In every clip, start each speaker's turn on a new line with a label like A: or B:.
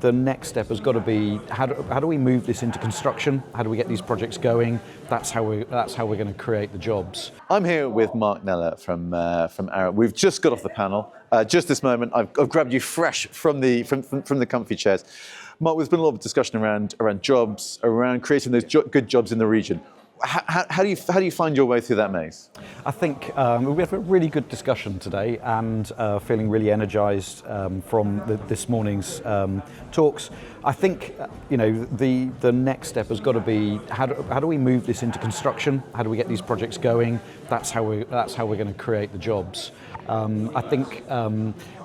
A: The next step has got to be how do we move this into construction? How do we get these projects going? That's how we're going to create the jobs.
B: I'm here with Mark Neller from Arup. We've just got off the panel. Just this moment, I've grabbed you fresh from the comfy chairs. Mark, there's been a lot of discussion around jobs, around creating those good jobs in the region. How do you find your way through that maze?
A: I think we have a really good discussion today, and feeling really energised from this morning's talks. I think the next step has got to be how do we move this into construction? How do we get these projects going? That's how we're going to create the jobs. I think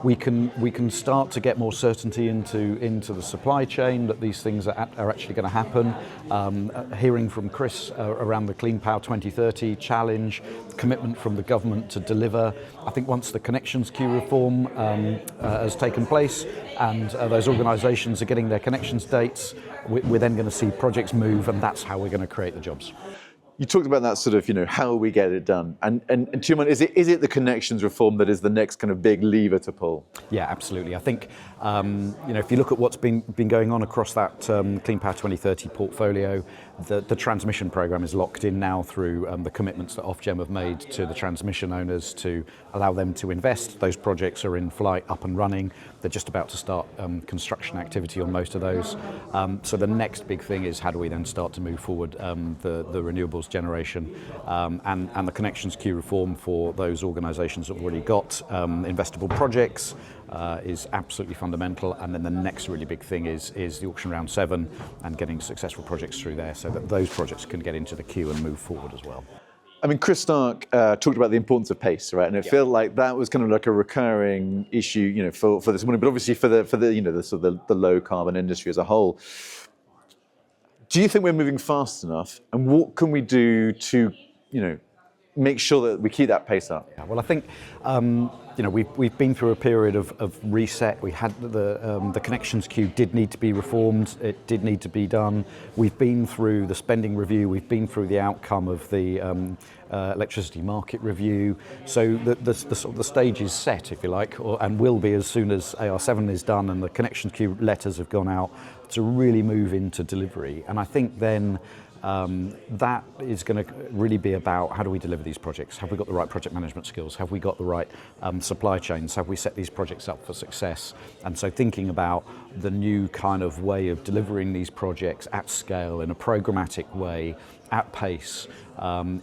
A: we can start to get more certainty into the supply chain, that these things are actually going to happen. Hearing from Chris around the Clean Power 2030 challenge, commitment from the government to deliver. I think once the connections queue reform has taken place and those organisations are getting their connections dates, we're then going to see projects move, and that's how we're going to create the jobs.
B: You talked about that sort of, how we get it done. And to your mind, is it the connections reform that is the next kind of big lever to pull? Yeah,
A: absolutely. I think, if you look at what's been going on across that Clean Power 2030 portfolio, the transmission programme is locked in now through the commitments that Ofgem have made to the transmission owners to allow them to invest. Those projects are in flight, up and running. They're just about to start construction activity on most of those. So the next big thing is how do we then start to move forward the renewables generation and the connections queue reform for those organisations that have already got investable projects is absolutely fundamental. And then the next really big thing is the auction round 7 and getting successful projects through there so that those projects can get into the queue and move forward as well.
B: I mean, Chris Stark talked about the importance of pace, right? And it felt like that was kind of like a recurring issue, for this morning, but obviously for the sort of the low carbon industry as a whole. Do you think we're moving fast enough? And what can we do to, make sure that we keep that pace up?
A: Yeah, well, I think we've been through a period of reset. We had the connections queue did need to be reformed. It did need to be done. We've been through the spending review. We've been through the outcome of the electricity market review. So the stage is set, if you like, and will be as soon as AR7 is done and the connections queue letters have gone out to really move into delivery. And I think then that is going to really be about how do we deliver these projects? Have we got the right project management skills? Have we got the right supply chains? Have we set these projects up for success? And so thinking about the new kind of way of delivering these projects at scale, in a programmatic way, at pace,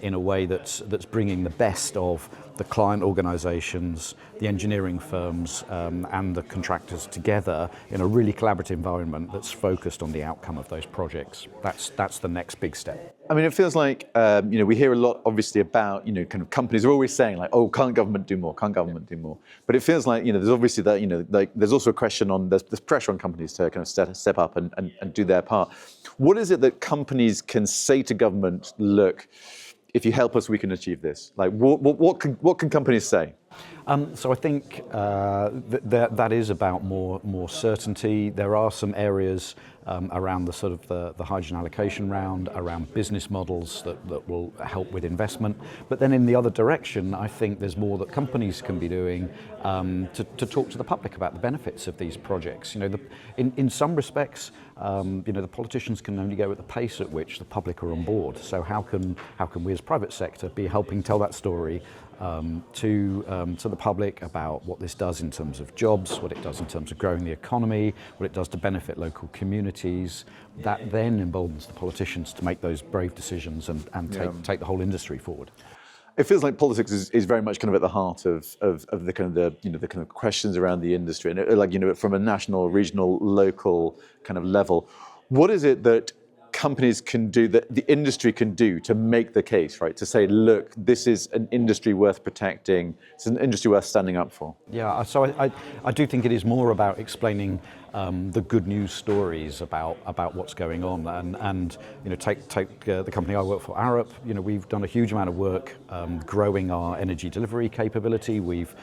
A: in a way that's bringing the best of the client organisations, the engineering firms and the contractors together in a really collaborative environment that's focused on the outcome of those projects. That's the next big step.
B: I mean, it feels like, we hear a lot, obviously, about, kind of companies are always saying, like, oh, can't government do more? Can't government do more? But it feels like, there's obviously that, there's also a question on, there's pressure on companies to kind of step up and do their part. What is it that companies can say to government, look, if you help us, we can achieve this? Like, what can companies say?
A: So I think that is about more certainty. There are some areas around the sort of the hydrogen allocation round, around business models that will help with investment. But then in the other direction, I think there's more that companies can be doing to talk to the public about the benefits of these projects. In some respects, the politicians can only go at the pace at which the public are on board. So how can we as private sector be helping tell that story to the public about what this does in terms of jobs, what it does in terms of growing the economy, what it does to benefit local communities. That then emboldens the politicians to make those brave decisions and take the whole industry forward.
B: It feels like politics is very much kind of at the heart of the kind of the kind of questions around the industry, and from a national, regional, local kind of level. What is it that companies can do, that the industry can do to make the case, right? To say, look, this is an industry worth protecting. It's an industry worth standing up for.
A: Yeah, so I do think it is more about explaining the good news stories about what's going on, and take the company I work for, Arup. We've done a huge amount of work growing our energy delivery capability. We've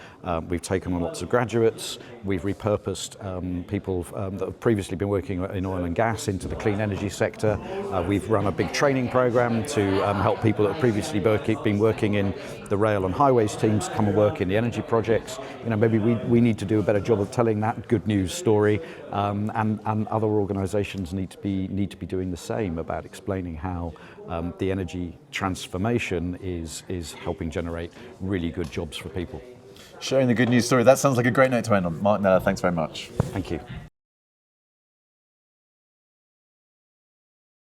A: taken on lots of graduates. We've repurposed people that have previously been working in oil and gas into the clean energy sector. We've run a big training program to help people that have previously been working in the rail and highways teams come and work in the energy projects. Maybe we need to do a better job of telling that good news story and other organisations need to be doing the same about explaining how the energy transformation is helping generate really good jobs for people.
B: Sharing the good news story. That sounds like a great note to end on. Mark Neller, thanks very much.
A: Thank you.